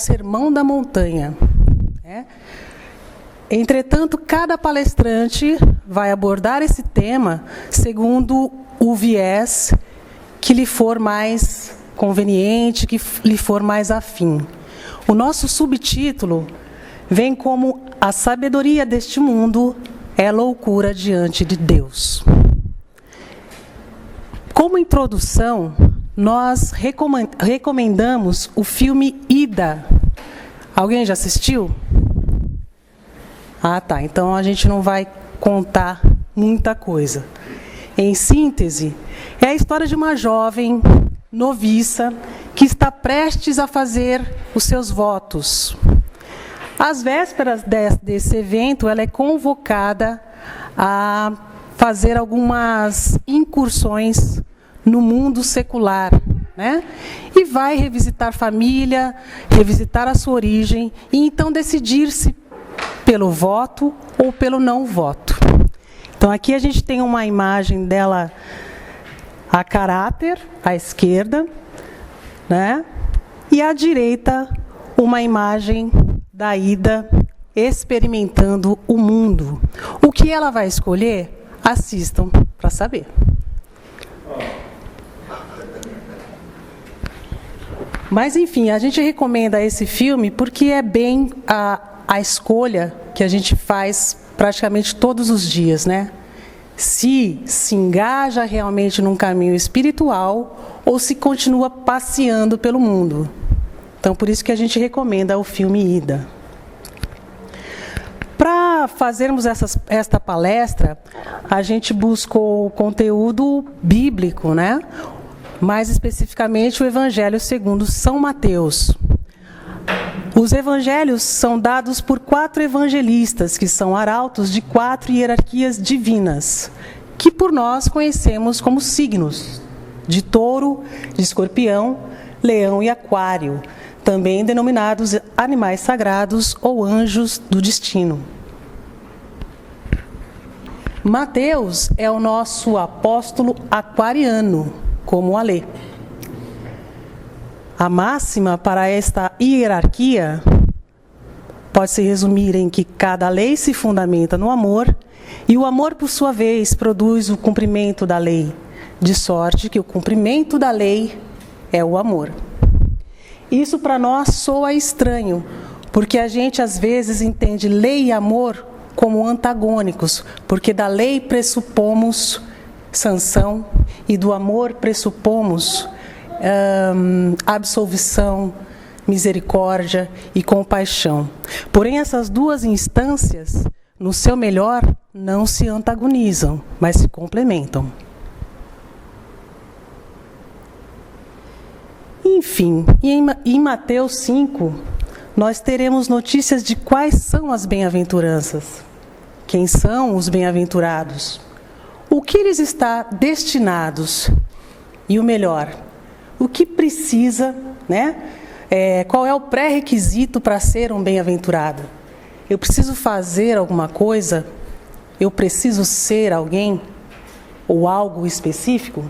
Sermão da Montanha. Entretanto, cada palestrante vai abordar esse tema segundo o viés que lhe for mais conveniente, que lhe for mais afim. O nosso subtítulo vem como A Sabedoria deste Mundo é Loucura diante de Deus. Como introdução, nós recomendamos o filme Ida. Alguém já assistiu? Ah, tá. Então a gente não vai contar muita coisa. Em síntese, é a história de uma jovem noviça que está prestes a fazer os seus votos. Às vésperas desse evento, ela é convocada a fazer algumas incursões no mundo secular, né? E vai revisitar a família, revisitar a sua origem, e então decidir-se pelo voto ou pelo não voto. Então aqui a gente tem uma imagem dela a caráter, à esquerda, né? E à direita uma imagem da Ida experimentando o mundo. O que ela vai escolher? Assistam para saber. Mas, enfim, a gente recomenda esse filme porque é bem a escolha que a gente faz praticamente todos os dias, né? Se engaja realmente num caminho espiritual ou se continua passeando pelo mundo. Então, por isso que a gente recomenda o filme Ida. Para fazermos esta palestra, a gente buscou conteúdo bíblico, né? Mais especificamente o Evangelho segundo São Mateus. Os evangelhos são dados por 4 evangelistas, que são arautos de 4 hierarquias divinas, que por nós conhecemos como signos, de touro, de escorpião, leão e aquário, também denominados animais sagrados ou anjos do destino. Mateus é o nosso apóstolo aquariano, como a lei. A máxima para esta hierarquia pode se resumir em que cada lei se fundamenta no amor, e o amor, por sua vez, produz o cumprimento da lei, de sorte que o cumprimento da lei é o amor. Isso para nós soa estranho, porque a gente às vezes entende lei e amor como antagônicos, porque da lei pressupomos sanção e do amor pressupomos absolvição, misericórdia e compaixão. Porém, essas duas instâncias, no seu melhor, não se antagonizam, mas se complementam. Enfim, em Mateus 5, nós teremos notícias de quais são as bem-aventuranças. Quem são os bem-aventurados? O que eles estão destinados? E o melhor, o que precisa, né? Qual é o pré-requisito para ser um bem-aventurado? Eu preciso fazer alguma coisa? Eu preciso ser alguém? Ou algo específico?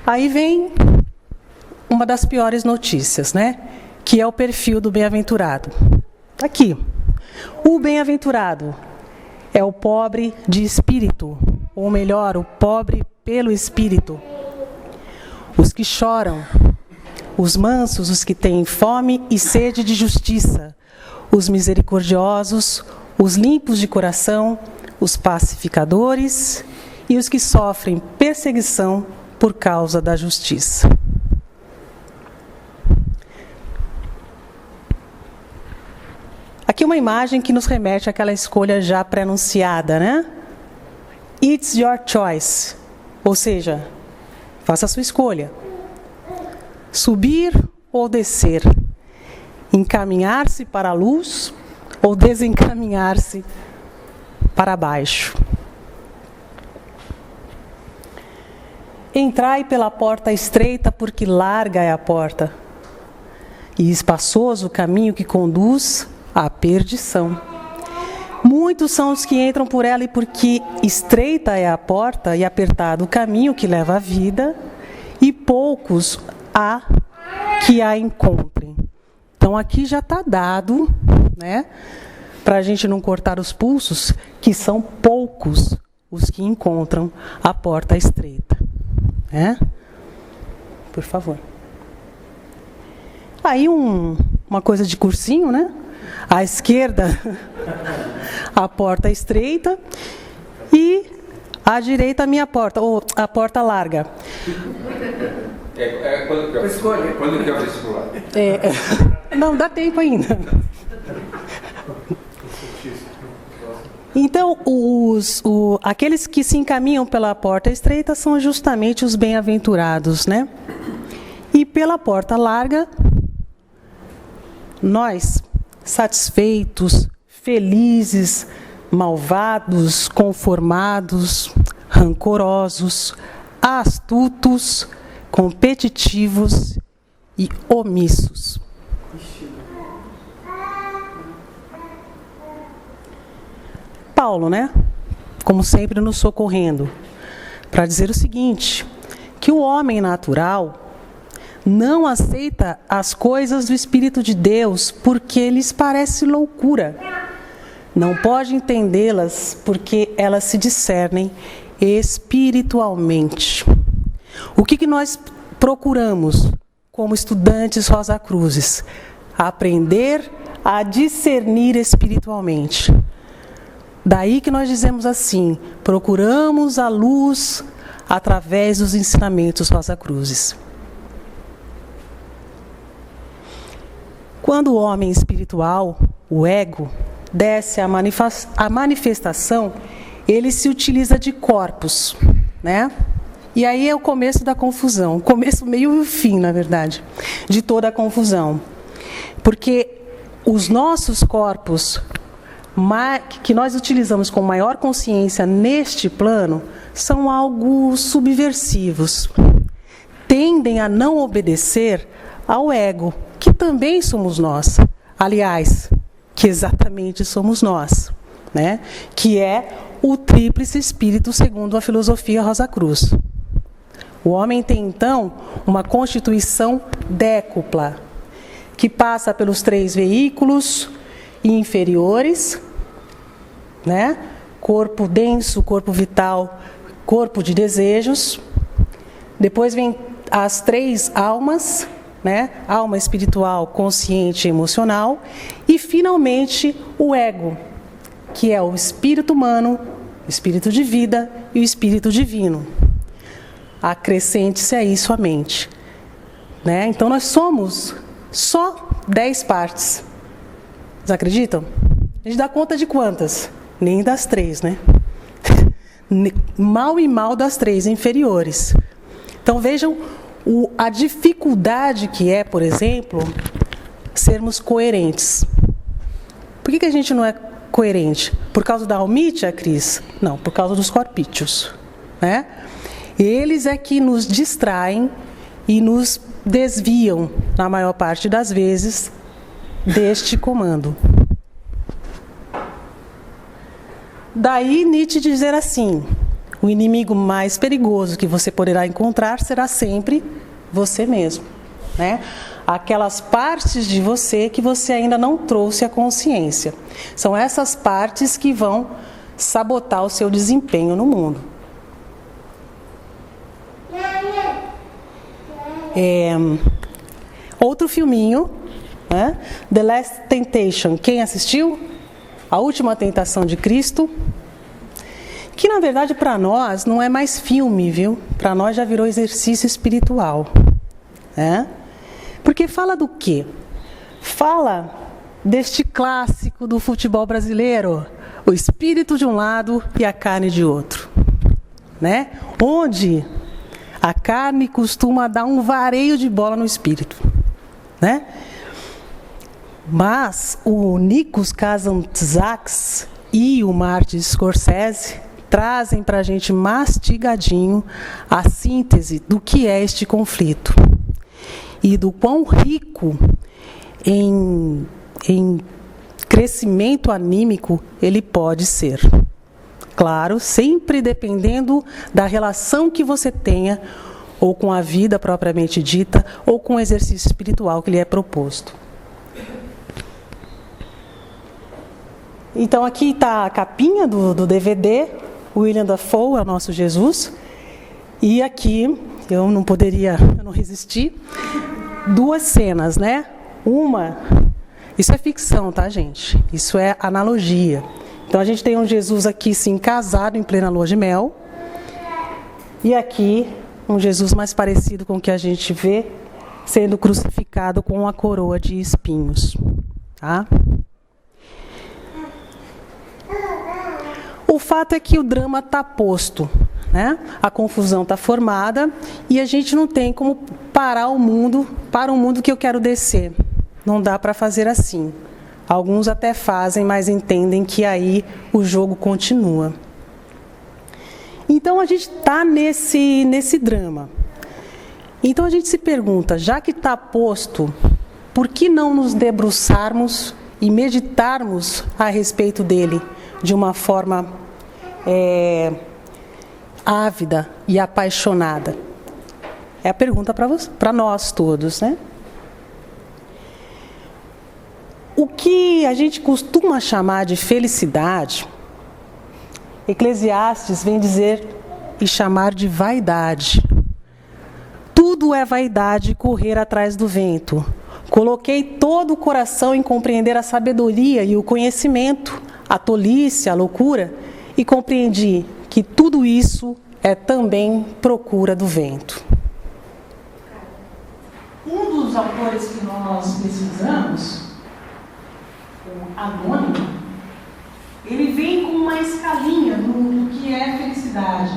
Aí vem uma das piores notícias, né? Que é o perfil do bem-aventurado. Aqui. O bem-aventurado é o pobre de espírito, ou melhor, o pobre pelo espírito. Os que choram, os mansos, os que têm fome e sede de justiça, os misericordiosos, os limpos de coração, os pacificadores e os que sofrem perseguição por causa da justiça. Aqui uma imagem que nos remete àquela escolha já pré-anunciada, né? It's your choice. Ou seja, faça a sua escolha. Subir ou descer. Encaminhar-se para a luz ou desencaminhar-se para baixo. Entrai pela porta estreita, porque larga é a porta, e espaçoso o caminho que conduz à perdição. Muitos são os que entram por ela, e porque estreita é a porta e apertado o caminho que leva à vida, e poucos há que a encontrem. Então aqui já está dado, né, para a gente não cortar os pulsos, que são poucos os que encontram a porta estreita. Né? Por favor. Aí uma coisa de cursinho, né? À esquerda, a porta estreita, e à direita a minha porta, ou a porta larga. Quando que é o vestibular? Não, dá tempo ainda. Então, aqueles que se encaminham pela porta estreita são justamente os bem-aventurados, né? E pela porta larga, nós, satisfeitos, felizes, malvados, conformados, rancorosos, astutos, competitivos e omissos. Paulo, né? Como sempre, nos socorrendo para dizer o seguinte, que o homem natural não aceita as coisas do Espírito de Deus porque lhes parece loucura. Não pode entendê-las porque elas se discernem espiritualmente. O que nós procuramos como estudantes Rosa Cruzes? Aprender a discernir espiritualmente. Daí que nós dizemos assim, procuramos a luz através dos ensinamentos Rosa Cruzes. Quando o homem espiritual, o ego, desce à manifestação, ele se utiliza de corpos, né? E aí é o começo da confusão, o começo, meio e o fim, na verdade, de toda a confusão. Porque os nossos corpos, que nós utilizamos com maior consciência neste plano, são algo subversivos. Tendem a não obedecer ao ego, que também somos nós. Aliás, que exatamente somos nós, né? Que é o tríplice espírito segundo a filosofia Rosa Cruz. O homem tem, então, uma constituição décupla, que passa pelos 3 veículos inferiores, né? Corpo denso, corpo vital, corpo de desejos. Depois vem as 3 almas, né? Alma espiritual, consciente e emocional. E, finalmente, o ego, que é o espírito humano, o espírito de vida e o espírito divino. Acrescente-se a isso a mente. Né? Então, nós somos só 10 partes. Vocês acreditam? A gente dá conta de quantas? Nem das 3, né? Mal e mal das 3 inferiores. Então, vejam a dificuldade que é, por exemplo, sermos coerentes. Por que a gente não é coerente? Por causa da almítia, Cris? Não, por causa dos corpíceos, né? Eles é que nos distraem e nos desviam, na maior parte das vezes, deste comando. Daí Nietzsche dizer assim, o inimigo mais perigoso que você poderá encontrar será sempre você mesmo, né? Aquelas partes de você que você ainda não trouxe à consciência. São essas partes que vão sabotar o seu desempenho no mundo. Outro filminho, né? The Last Temptation. Quem assistiu? A Última Tentação de Cristo. Que, na verdade, para nós não é mais filme, viu? Para nós já virou exercício espiritual. Né? Porque fala do quê? Fala deste clássico do futebol brasileiro. O espírito de um lado e a carne de outro. Né? Onde a carne costuma dar um vareio de bola no espírito. Né? Mas o Nikos Kazantzakis e o Martin Scorsese trazem para a gente mastigadinho a síntese do que é este conflito. E do quão rico em crescimento anímico ele pode ser. Claro, sempre dependendo da relação que você tenha ou com a vida propriamente dita, ou com o exercício espiritual que lhe é proposto. Então aqui está a capinha do DVD, William Dafoe é o nosso Jesus, e aqui eu não resisti, duas cenas, né? Uma, isso é ficção, tá, gente? Isso é analogia. Então a gente tem um Jesus aqui, sim, casado em plena lua de mel, e aqui um Jesus mais parecido com o que a gente vê sendo crucificado com uma coroa de espinhos, tá? O fato é que o drama está posto, né? A confusão está formada e a gente não tem como parar o mundo para o mundo que eu quero descer. Não dá para fazer assim. Alguns até fazem, mas entendem que aí o jogo continua. Então a gente está nesse drama. Então a gente se pergunta, já que está posto, por que não nos debruçarmos e meditarmos a respeito dele de uma forma ávida e apaixonada? É a pergunta para nós todos, né? O que a gente costuma chamar de felicidade, Eclesiastes vem dizer e chamar de vaidade. Tudo é vaidade, correr atrás do vento. Coloquei todo o coração em compreender a sabedoria e o conhecimento, a tolice, a loucura, e compreendi que tudo isso é também procura do vento. Um dos autores que nós pesquisamos, o Anônimo, ele vem com uma escalinha do que é felicidade,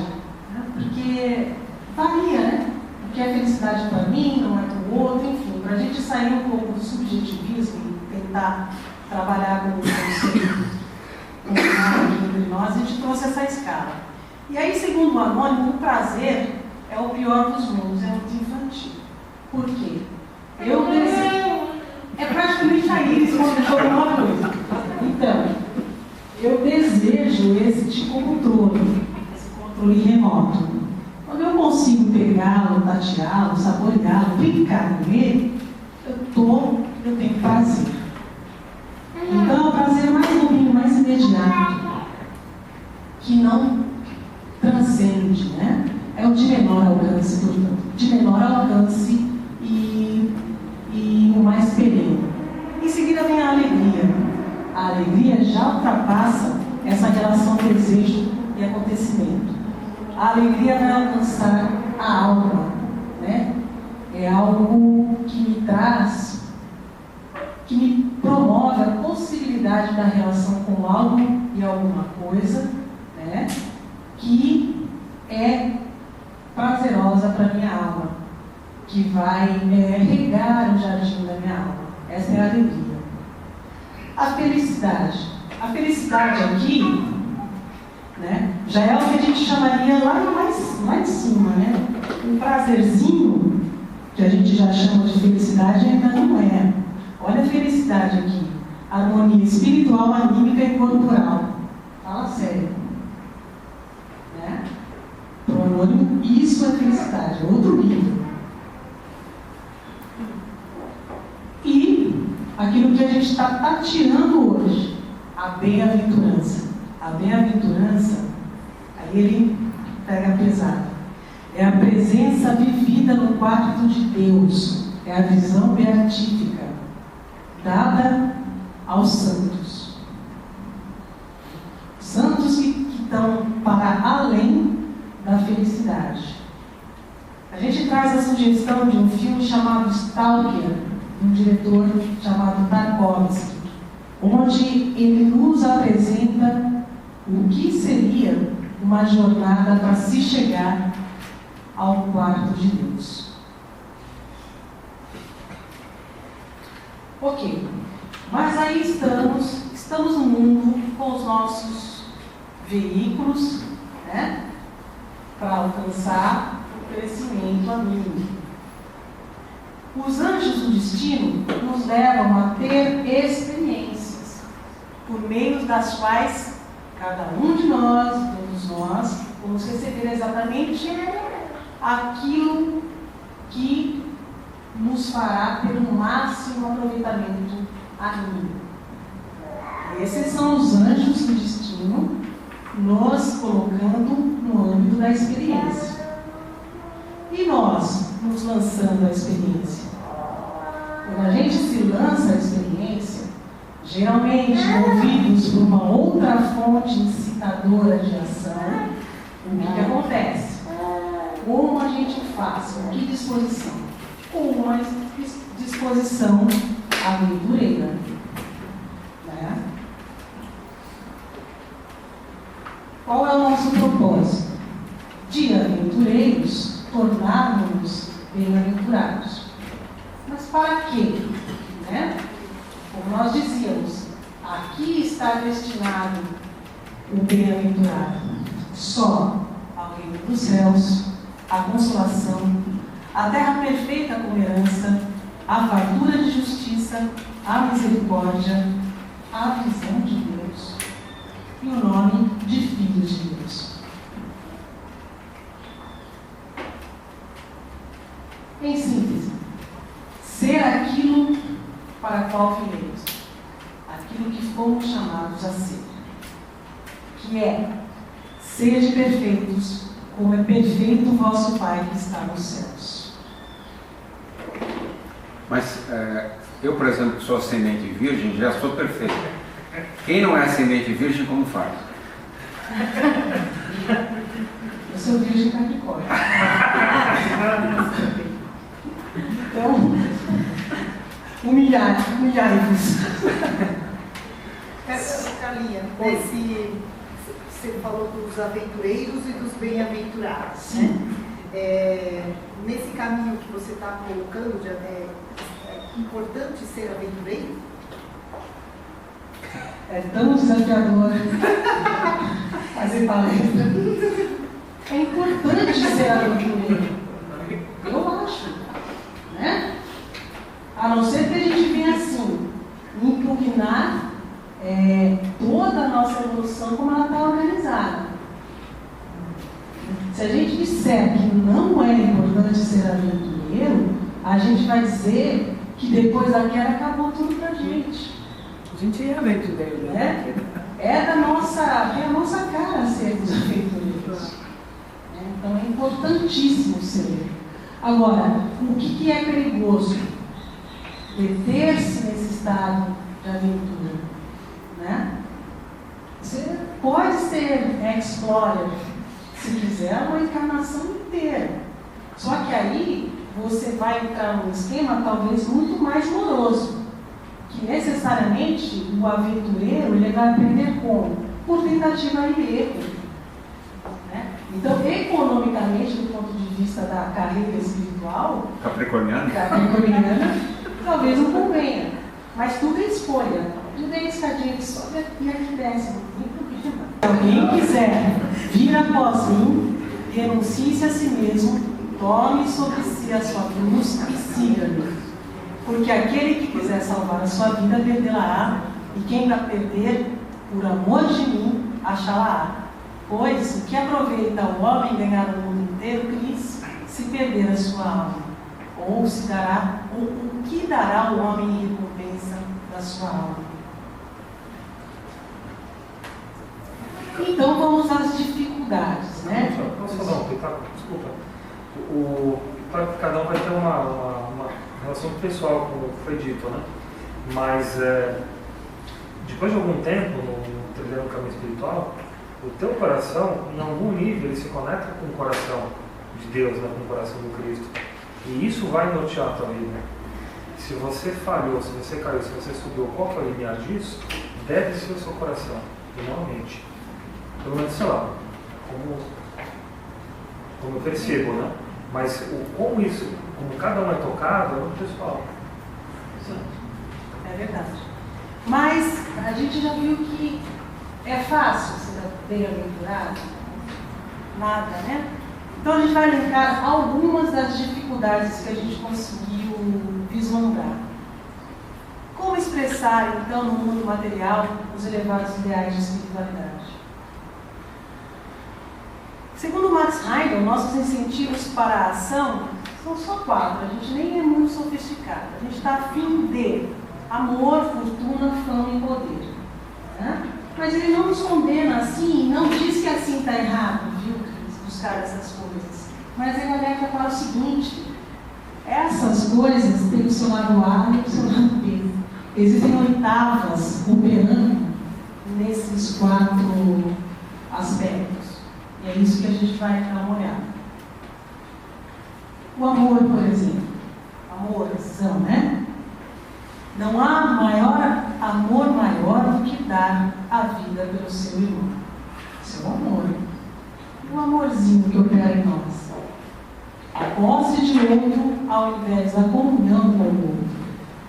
né? Porque varia, né? O que é felicidade para mim, não é para o outro, enfim, para a gente sair um pouco do subjetivismo e tentar trabalhar com o conceito entre nós, a gente trouxe essa escala. E aí, segundo o Anônimo, o prazer é o pior dos mundos, é muito infantil. Por quê? Eu desejo. É praticamente a Iris quando jogou uma coisa. Então, eu desejo esse controle remoto. Quando eu consigo pegá-lo, tateá-lo, saboreá-lo, brincar com ele, eu tenho prazer. Então, é o prazer mais bobinho, mais imediato, que não transcende, né? É o de menor alcance, portanto. De menor alcance e o mais perene. Em seguida vem a alegria. A alegria já ultrapassa essa relação desejo e acontecimento. A alegria vai alcançar a alma, né? É algo que me traz, que me promove a possibilidade da relação com algo e alguma coisa, né? Que é prazerosa para a minha alma, que vai regar o jardim da minha alma. Essa é a alegria. A felicidade. A felicidade aqui, né, já é o que a gente chamaria lá em cima, né? Um prazerzinho, que a gente já chama de felicidade, ainda não é. Olha a felicidade aqui. Harmonia espiritual, anímica e corporal. Fala sério. Né? Pronônimo, isso é felicidade, é outro nível. E aquilo que a gente está tateando hoje, a bem-aventurança. A bem-aventurança, aí ele pega pesado. É a presença vivida no quarto de Deus. É a visão beatífica dada aos santos. Santos que estão para além da felicidade. A gente traz a sugestão de um filme chamado Stalker, de um diretor chamado Tarkovsky, onde ele nos apresenta o que seria uma jornada para se chegar ao quarto de Deus. Ok, mas aí estamos no mundo com os nossos veículos, né, para alcançar o crescimento anímico. Os anjos do destino nos levam a ter experiências, por meio das quais cada um de nós, todos nós, vamos receber exatamente aquilo que nos fará ter o máximo aproveitamento anímico. Esses são os anjos do destino, nos colocando no âmbito da experiência. E nós nos lançando à experiência? Quando a gente se lança à experiência, geralmente movidos por uma outra fonte incitadora de ação, o que acontece? Como a gente faz? Com que disposição? Com uma disposição aventureira. Né? Qual é o nosso propósito? De aventureiros, tornarmos-nos bem-aventurados. Mas para quê? Né? Como nós dizíamos, aqui está destinado o bem-aventurado só ao reino dos céus, a consolação, a terra perfeita como herança, a fartura de justiça, a misericórdia, a visão de Deus e o nome de filhos de Deus. Em síntese, ser aquilo para qual viemos, aquilo que fomos chamados a ser, que é: sede perfeitos, como é perfeito o vosso Pai que está nos céus. Mas eu, por exemplo, que sou ascendente virgem, já sou perfeito. Quem não é ascendente virgem, como faz? Eu sou virgem capricórnio. Então, humilhai-vos. Carlinha, você falou dos aventureiros e dos bem-aventurados. Sim. Né? Nesse caminho que você está colocando, é importante ser aventureiro? É tão desafiador fazer palestra. É importante ser aventureiro. Eu acho. Né? A não ser que a gente venha assim, impugnar toda a nossa evolução como ela está organizada. Se a gente disser que não é importante ser aventureiro, a gente vai dizer que depois da queda acabou tudo pra gente. A gente é aventureiro, né? É a nossa cara sermos aventureiros. Então é importantíssimo ser. Agora, o que é perigoso? Deter-se nesse estado de aventura. Né? Você pode ser explorer, se quiser, uma encarnação inteira. Só que aí você vai entrar num esquema talvez muito mais moroso, que necessariamente o aventureiro ele vai aprender como? Por tentativa e erro. Né? Então, economicamente, do ponto de vista da carreira espiritual, Capricorniana, talvez não convenha. Mas tudo é escolha. Tudo é escadinha de sobe e aqui desce. Se alguém quiser vir após mim, renuncie-se a si mesmo, tome sobre si a sua cruz e siga-me. Porque aquele que quiser salvar a sua vida, perdê-la-á, e quem vai perder, por amor de mim, achá-la-á. Pois o que aproveita o homem ganhar o mundo inteiro, Cris, se perder a sua alma? Ou o que dará o homem em recompensa da sua alma? Então vamos às dificuldades, né? Posso fazer um pitaco? Desculpa. Claro que cada um vai ter uma relação pessoal, como foi dito, né? Mas depois de algum tempo no trilhando o caminho espiritual, o teu coração, em algum nível, ele se conecta com o coração de Deus, né? Com o coração do Cristo. E isso vai nortear a tua vida. Se você falhou, se você caiu, se você subiu, qual que é o limiar disso? Deve ser o seu coração, e não a mente. Pelo menos, sei lá, como eu percebo, né? Mas como cada um é tocado, é muito pessoal. Sim, é verdade. Mas a gente já viu que é fácil ser bem-aventurado? Nada, né? Então a gente vai elencar algumas das dificuldades que a gente conseguiu vislumbrar. Como expressar, então, no mundo material, os elevados ideais de espiritualidade? Segundo Max Heidel, nossos incentivos para a ação são só 4. A gente nem é muito sofisticado. A gente está afim de amor, fortuna, fama e poder. Né? Mas ele não nos condena assim, não diz que assim está errado, viu, buscar essas coisas. Mas ele alerta para o seguinte: essas coisas têm o seu lado A e o seu lado B. Existem oitavas operando nesses 4 aspectos. E é isso que a gente vai dar uma olhada. O amor, por exemplo. Amorzão, né? Não há amor maior do que dar a vida pelo seu irmão. Seu amor. E o amorzinho que opera em nós. A posse de outro ao invés da comunhão com o outro,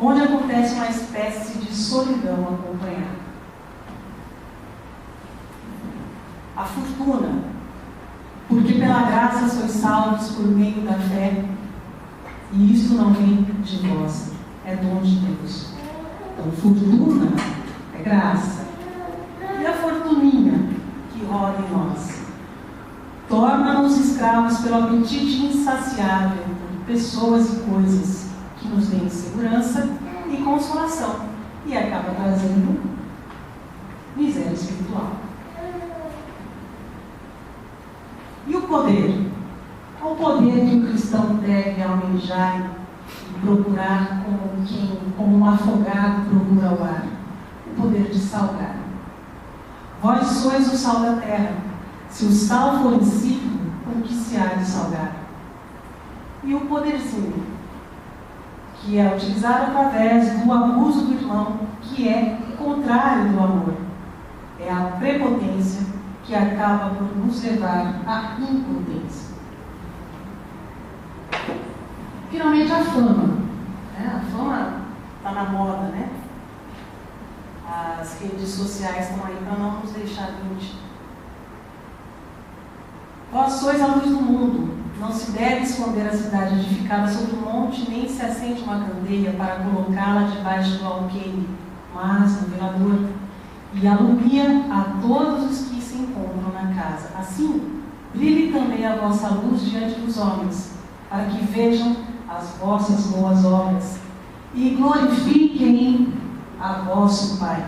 onde acontece uma espécie de solidão acompanhada. A fortuna, porque pela graça sois salvos por meio da fé, e isto não vem de vós, é dom de Deus. Então, fortuna é graça. E a fortuninha que roda em nós? Torna-nos escravos pelo apetite insaciável por pessoas e coisas que nos deem segurança e consolação, e acaba trazendo miséria espiritual. E o poder? O poder que o cristão deve almejar e procurar como um afogado procura o ar. O poder de salgar. Vós sois o sal da terra. Se o sal for insípido, com que se há de salgar? E o poderzinho, que é utilizado através do abuso do irmão, que é contrário do amor. É a prepotência que acaba por nos levar à impotência. Finalmente, a fama. A fama está na moda, né? As redes sociais estão aí para não nos deixar mentir. Vós sois a luz do mundo. Não se deve esconder a cidade edificada sobre um monte, nem se acende uma candeia para colocá-la debaixo do alqueire, mas no velador, e alumia a todos os que se encontram na casa. Assim, brilhe também a vossa luz diante dos homens, para que vejam as vossas boas obras e glorifiquem a vosso Pai,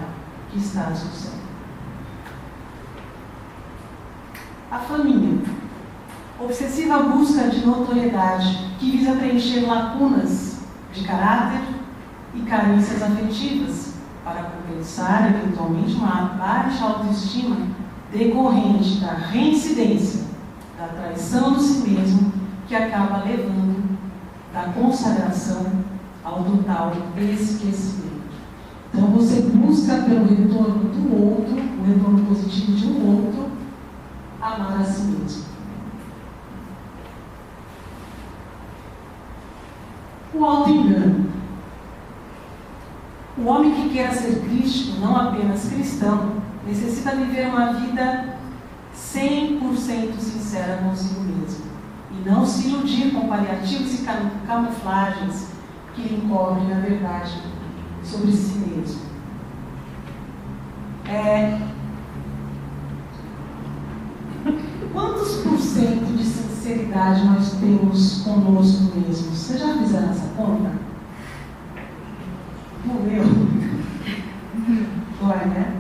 que está no céu. A faminha, obsessiva busca de notoriedade, que visa preencher lacunas de caráter e carências afetivas, para compensar eventualmente uma baixa autoestima decorrente da reincidência, da traição de si mesmo, que acaba levando da consagração ao total esquecimento. Então você busca pelo retorno do outro, o retorno positivo de um outro, amar a si mesmo. O auto-engano. O homem que queira ser crístico, não apenas cristão, necessita viver uma vida 100% sincera consigo mesmo e não se iludir com paliativos e camuflagens que lhe encobrem a verdade sobre si mesmo. Quantos por cento de sinceridade nós temos conosco mesmos? Vocês já fizeram essa conta? Morreu. Dói, né?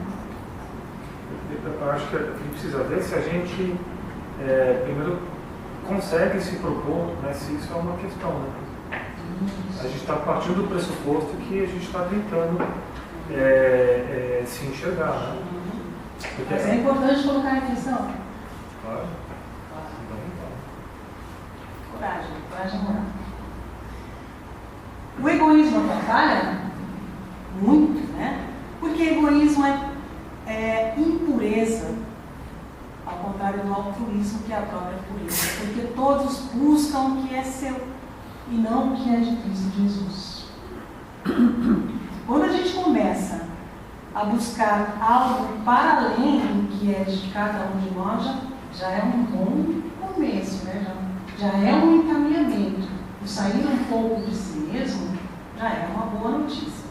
Eu acho que a gente precisa ver se a gente primeiro consegue se propor, né, se isso é uma questão. Né? A gente está partindo do pressuposto que a gente está tentando se enxergar. Né? Porque, mas é importante colocar em atenção. Claro. Coragem moral. O egoísmo atrapalha muito, né? Porque egoísmo é impureza, ao contrário do altruísmo, que é a própria pureza. Porque todos buscam o que é seu e não o que é de Cristo Jesus. Quando a gente começa a buscar algo para além do que é de cada um de nós, já é um bom começo, né? Já é um encaminhamento. O sair um pouco de si mesmo já é uma boa notícia.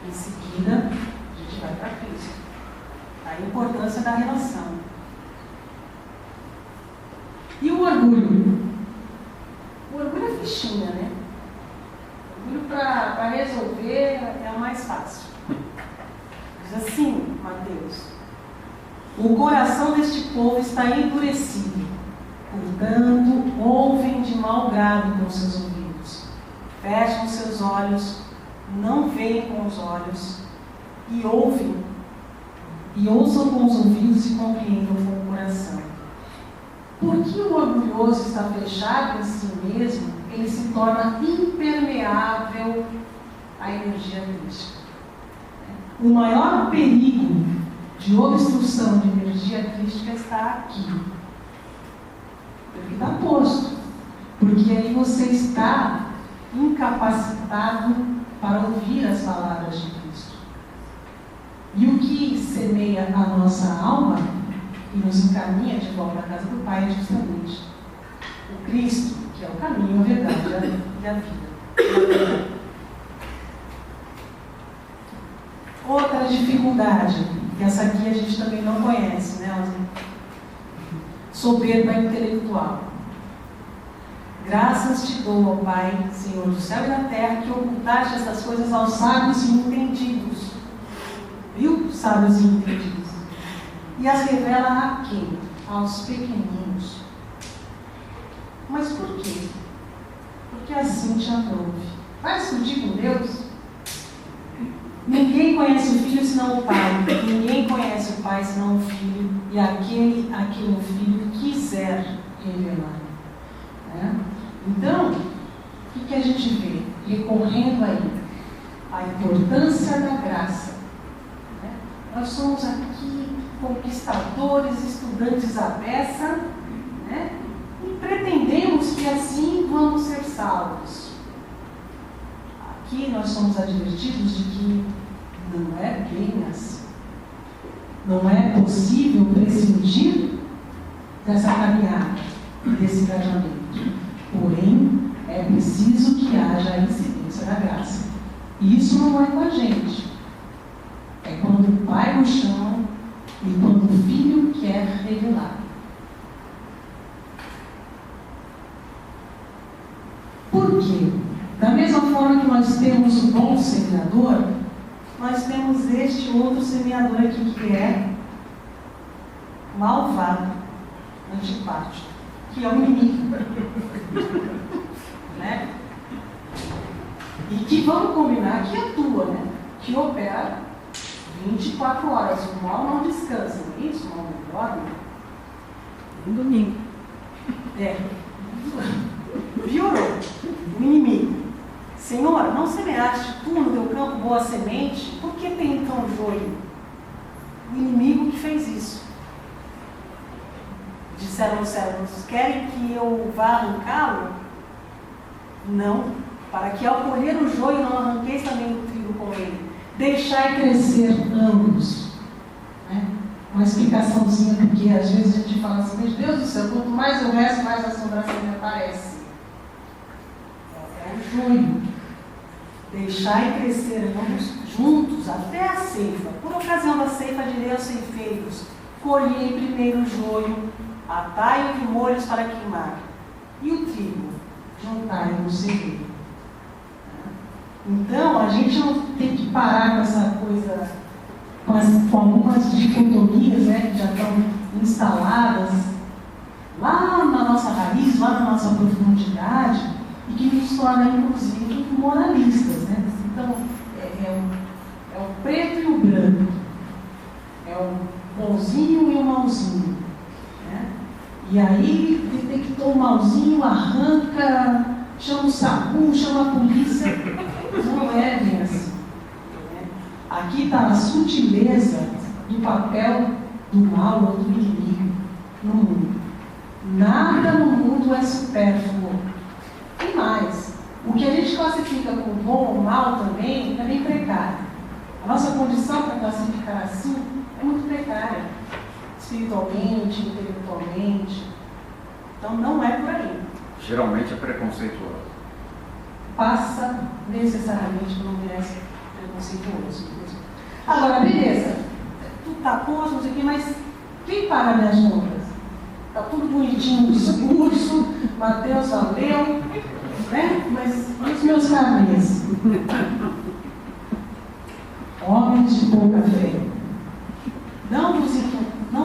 Em seguida, a gente vai para Cristo. A importância da relação. orgulho? O orgulho é fichinha, né? O orgulho para resolver é a mais fácil. Diz assim, Mateus: o coração deste povo está endurecido, portanto, ouvem de mau grado com seus ouvidos, fecham seus olhos, não veem com os olhos, e ouvem, e ouçam com os ouvidos e compreendam com o coração. Porque o orgulhoso está fechado em si mesmo, ele se torna impermeável à energia crística. O maior perigo de obstrução de energia crística está aqui. Porque está posto. Porque aí você está incapacitado para ouvir as palavras de Cristo. E o que semeia a nossa alma e nos encaminha de volta à casa do Pai é justamente o Cristo, que é o caminho, a verdade e a vida. Outra dificuldade, que essa aqui a gente também não conhece, né? Soberba intelectual. Graças te dou, ó Pai, Senhor do céu e da terra, que ocultaste estas coisas aos sábios e entendidos. Viu? Sábios e entendidos. E as revela a quem? Aos pequeninos. Mas por quê? Porque assim te aprove. Vai discutir com Deus? Ninguém conhece o Filho senão o Pai. Ninguém conhece o Pai senão o Filho. E aquele a quem o Filho quiser revelar. Né? Então, o que a gente vê? Recorrendo aí a importância da graça. Né? Nós somos aqui conquistadores, estudantes à beça, né? E pretendemos que assim vamos ser salvos. Aqui nós somos advertidos de que não é bem assim. Não é possível prescindir dessa caminhada, desse engajamento. Porém, é preciso que haja a incidência da graça. E isso não é com a gente. É quando o Pai nos chama e quando o Filho quer revelar. Por quê? Da mesma forma que nós temos o bom semeador, nós temos este outro semeador aqui que é malvado, antipático, que é o inimigo. Né? E que vamos combinar que atua, né? Que opera 24 horas. O mal não descansa, não é isso? O mal não dorme. Um domingo. É. Piorou. O inimigo. Senhor, não semeaste tu no teu campo boa semente? Por que tem então joio? O inimigo que fez isso. Disseram os servos: querem que eu vá arrancá-lo? Não. Para que ao colher o joio não arranqueis também o trigo com ele. Deixai crescer ambos. Né? Uma explicaçãozinha, porque às vezes a gente fala assim: meu Deus do céu, quanto mais eu rezo, mais a assombração me aparece. É o joio. Deixai crescer ambos juntos até a ceifa. Por ocasião da ceifa, direi aos ceifeiros: colhei primeiro o joio, atai-o de molhos para queimar, e o trigo juntai no celeiro. Então, a gente não tem que parar com essa coisa, com algumas dicotomias, né, que já estão instaladas lá na nossa raiz, lá na nossa profundidade, e que nos torna, inclusive, moralistas. Né? Então, é o preto e o branco, é o bonzinho e o mauzinho. Né? E aí, detectou o mauzinho, arranca, chama o SAMU, chama a polícia. Não é bem assim. Né? Aqui está a sutileza do papel do mal ou do inimigo no mundo. Nada no mundo é supérfluo. E mais, o que a gente classifica como bom ou mal também é bem precário. A nossa condição para classificar assim é muito precária, espiritualmente, intelectualmente. Então não é por aí. Geralmente é preconceituoso. Passa necessariamente por um viés preconceituoso. Agora, beleza, tu tá posto, não sei o quê, mas quem paga minhas contas? Está tudo bonitinho no discurso, Mateus valeu, né? Mas e os meus carnês? Homens de pouca fé, não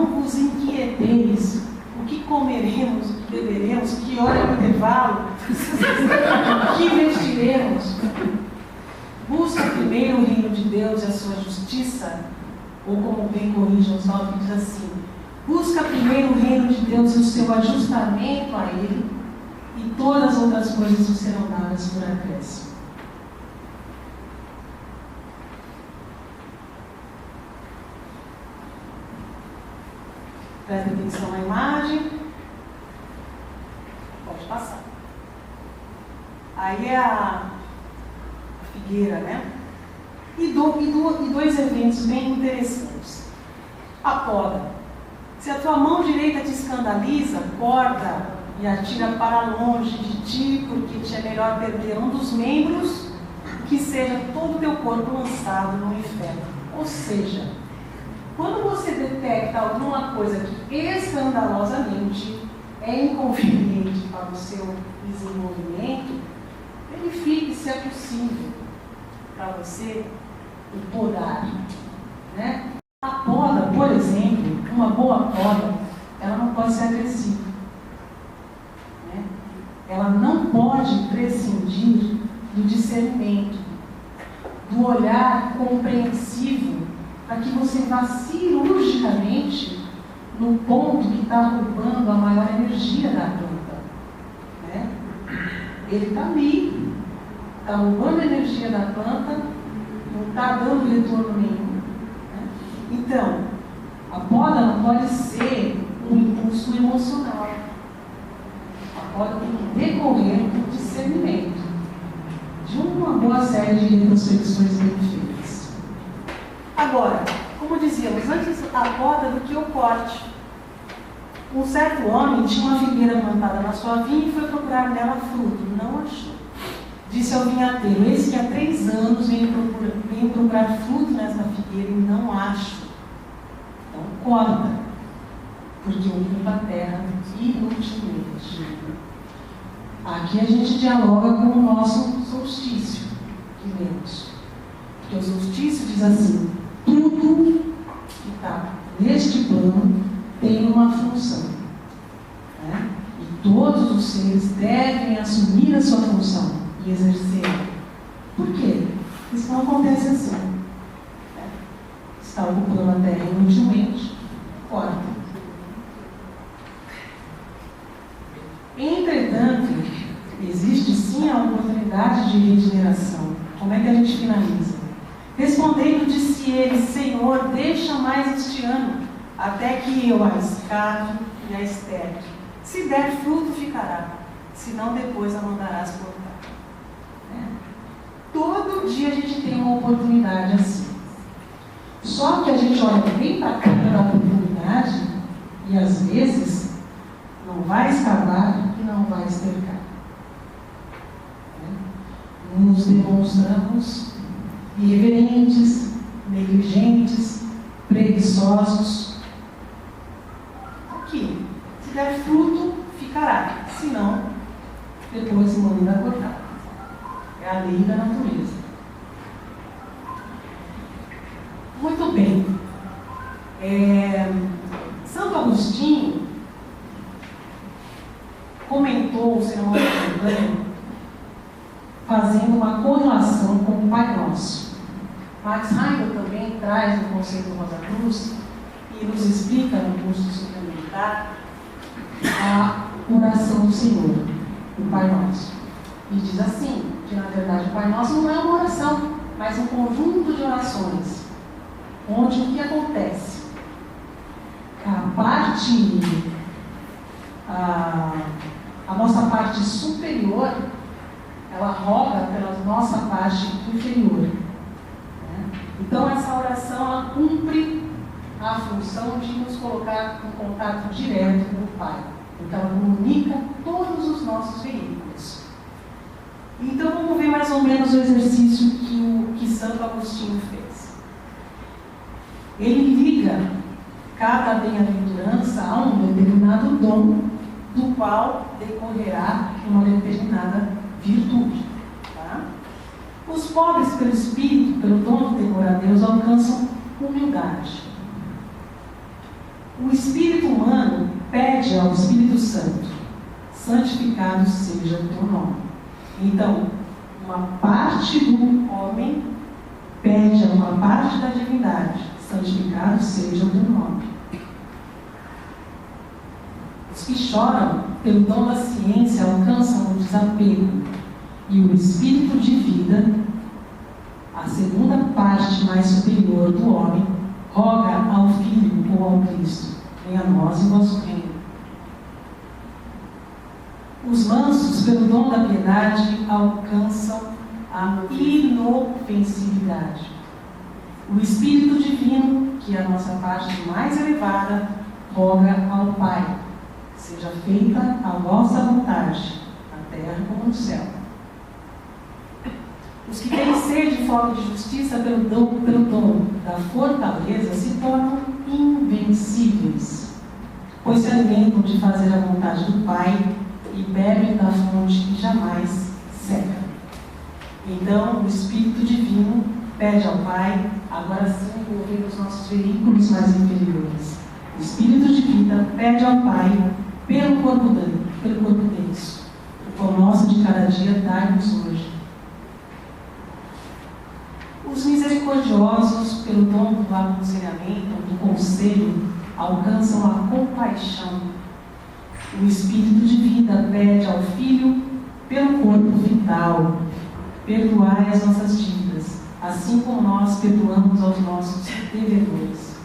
vos inquieteis o que comeremos, o que beberemos, que hora no intervalo, o que vestiremos. Busca primeiro o reino de Deus e a sua justiça, ou como bem corrige o salmo que diz assim: busca primeiro o reino de Deus e o seu ajustamento a ele, e todas as outras coisas vos serão dadas por acréscimo. Presta atenção na imagem. Pode passar. Aí é a figueira, né? E dois eventos bem interessantes. A poda. Se a tua mão direita te escandaliza, corta e atira para longe de ti, porque te é melhor perder um dos membros que seja todo o teu corpo lançado no inferno. Ou seja, quando você detecta alguma coisa que escandalosamente é inconveniente para o seu desenvolvimento, verifique se é possível para você o podar, né? A poda, por exemplo, uma boa poda, ela não pode ser agressiva, né? Ela não pode prescindir do discernimento, do olhar compreensivo, para que você vá cirurgicamente no ponto que está roubando a maior energia da planta, né? Ele está ali, está roubando a energia da planta, não está dando retorno nenhum, né? Então, a poda não pode ser um impulso emocional. A poda tem que decorrer do discernimento, de uma boa série de retrospecções bem feitas. Agora, como dizíamos, antes a poda do que o corte. Um certo homem tinha uma figueira plantada na sua vinha e foi procurar nela fruto. Não achou. Disse ao vinhateiro: eis que há 3 anos venho procurar fruto nesta figueira e não acho. Então corta, porque eu limpo a terra inutilmente. Aqui a gente dialoga com o nosso solstício que lemos. Porque o solstício diz assim: tudo que está neste plano tem uma função, né? E todos os seres devem assumir a sua função e exercer. Por quê? Isso não acontece assim, né? Está ocupando a terra inutilmente, corta. Entretanto, existe sim a oportunidade de regeneração. Como é que a gente finaliza? Respondendo, disse ele: Senhor, deixa mais este ano, até que eu a escave e a esterque. Se der fruto, ficará, senão depois a mandarás cortar. Todo dia a gente tem uma oportunidade assim. Só que a gente olha bem para a cara da oportunidade e às vezes não vai escavar e não vai estercar. Nos demonstramos irreverentes, negligentes, preguiçosos. Aqui, se der fruto, ficará, senão, depois manda cortar. É a lei da natureza. Muito bem. Santo Agostinho comentou o sermão do Evangelho fazendo uma correlação com o Pai Nosso. Max Heindel também traz no conceito Rosa Cruz e nos explica no curso suplementar a oração do Senhor, o Pai Nosso. E diz assim, que na verdade o Pai Nosso não é uma oração, mas um conjunto de orações, onde o que acontece? A nossa parte superior, ela roga pela nossa parte inferior, né? Então essa oração, ela cumpre a função de nos colocar em contato direto com o Pai. Então ela comunica todos os nossos veículos. Então vamos ver mais ou menos o exercício que Santo Agostinho fez. Ele liga cada bem-aventurança há um determinado dom, do qual decorrerá uma determinada virtude. Tá? Os pobres, pelo Espírito, pelo dom do temor a Deus, alcançam humildade. O espírito humano pede ao Espírito Santo: santificado seja o teu nome. Então, uma parte do homem pede a uma parte da divindade: santificado seja o teu nome. Os que choram pelo dom da ciência alcançam o desapego, e o espírito de vida, a segunda parte mais superior do homem, roga ao Filho ou ao Cristo: venha a nós o vosso reino. Os mansos, pelo dom da piedade, alcançam a inofensividade. O Espírito Divino, que é a nossa parte mais elevada, roga ao Pai: seja feita a vossa vontade, na terra como no céu. Os que têm sede e fome de justiça pelo dom da fortaleza se tornam invencíveis, pois se alimentam de fazer a vontade do Pai e bebem da fonte que jamais seca. Então, o Espírito Divino pede ao Pai, agora sim envolvendo os nossos veículos mais inferiores. O Espírito de vida pede ao Pai pelo corpo denso. O pão nosso de cada dia dai-nos hoje. Os misericordiosos, pelo dom do aconselhamento, do conselho, alcançam a compaixão. O Espírito de vida pede ao Filho, pelo corpo vital: perdoai as nossas dívidas, assim como nós perdoamos aos nossos devedores.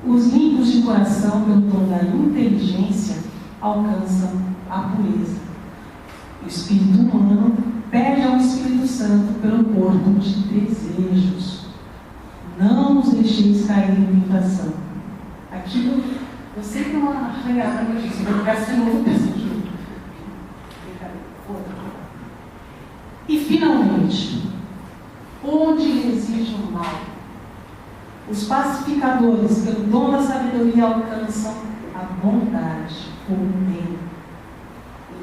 Os limpos de coração, pelo dom da inteligência, alcançam a pureza. O espírito humano pede ao Espírito Santo pelo corpo de desejos: não nos deixeis cair em tentação. Aquilo, eu sei que é uma arranhada que eu disse, vou pegar esse novo desejo. E finalmente, onde reside o mal? Os pacificadores, pelo dom da sabedoria, alcançam a bondade, o bem.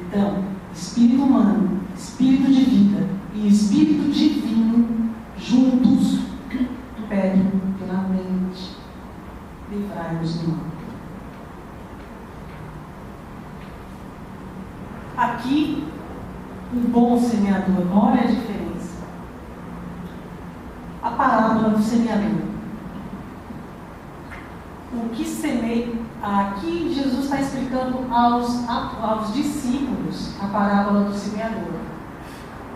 Então, espírito humano, espírito de vida e espírito divino, juntos, pedem finalmente: livrai-nos do mal. Aqui, o bom semeador, olha a diferença. A parábola do semeador. O que semeia, aqui Jesus está explicando aos discípulos a parábola do semeador.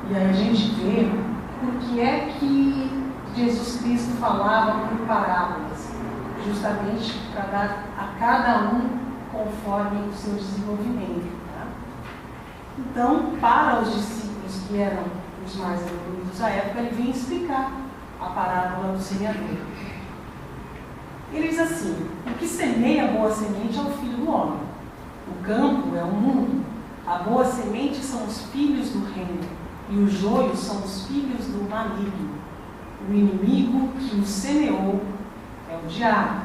E aí a gente vê por que é que Jesus Cristo falava por parábolas, justamente para dar a cada um conforme o seu desenvolvimento. Tá? Então, para os discípulos que eram os mais evoluídos da época, ele vinha explicar a parábola do semeador. Ele diz assim: o que semeia a boa semente é o Filho do Homem. O campo é o mundo. A boa semente são os filhos do reino, e os joios são os filhos do maligno. O inimigo que o semeou é o diabo.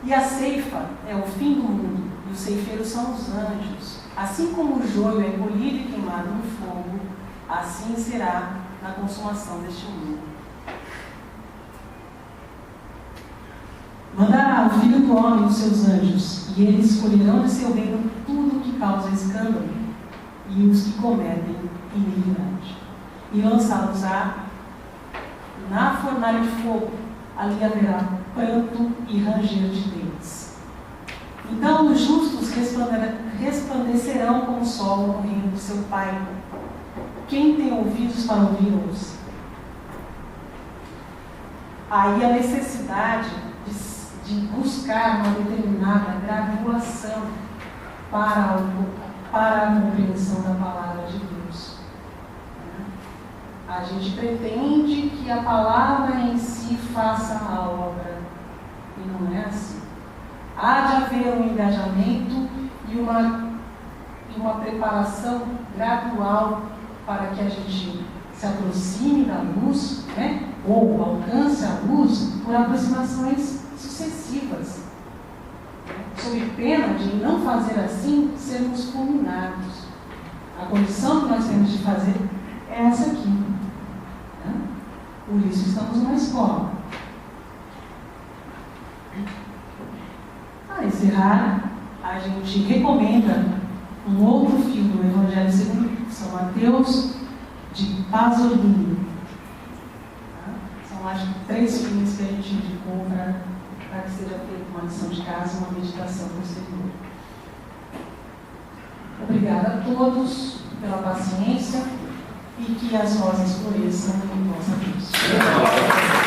E a ceifa é o fim do mundo, e os ceifeiros são os anjos. Assim como o joio é colhido e queimado no fogo, assim será na consumação deste mundo. Mandará o Filho do Homem os seus anjos, e eles colherão de seu reino tudo que causa escândalo, e os que cometem iniquidade. E lançá-los-á na fornalha de fogo, ali haverá pranto e ranger de dentes. Então os justos resplandecerão como o sol no reino de seu Pai. Quem tem ouvidos para ouvir, ouça. Aí a necessidade de buscar uma determinada graduação para a compreensão da palavra de Deus. A gente pretende que a palavra em si faça a obra, e não é assim. Há de haver um engajamento e uma preparação gradual para que a gente se aproxime da luz, né? ou alcance a luz por aproximações sucessivas, sob pena de, não fazer assim, sermos fulminados. A condição que nós temos de fazer é essa aqui. Né? Por isso estamos numa escola. Para encerrar, a gente recomenda um outro filme do Evangelho segundo São Mateus, de Pasolini. São, acho que, 3 filmes que a gente indicou para que seja feita uma lição de casa e uma meditação posterior. Obrigada a todos pela paciência e que as rosas floresçam em nossa vida.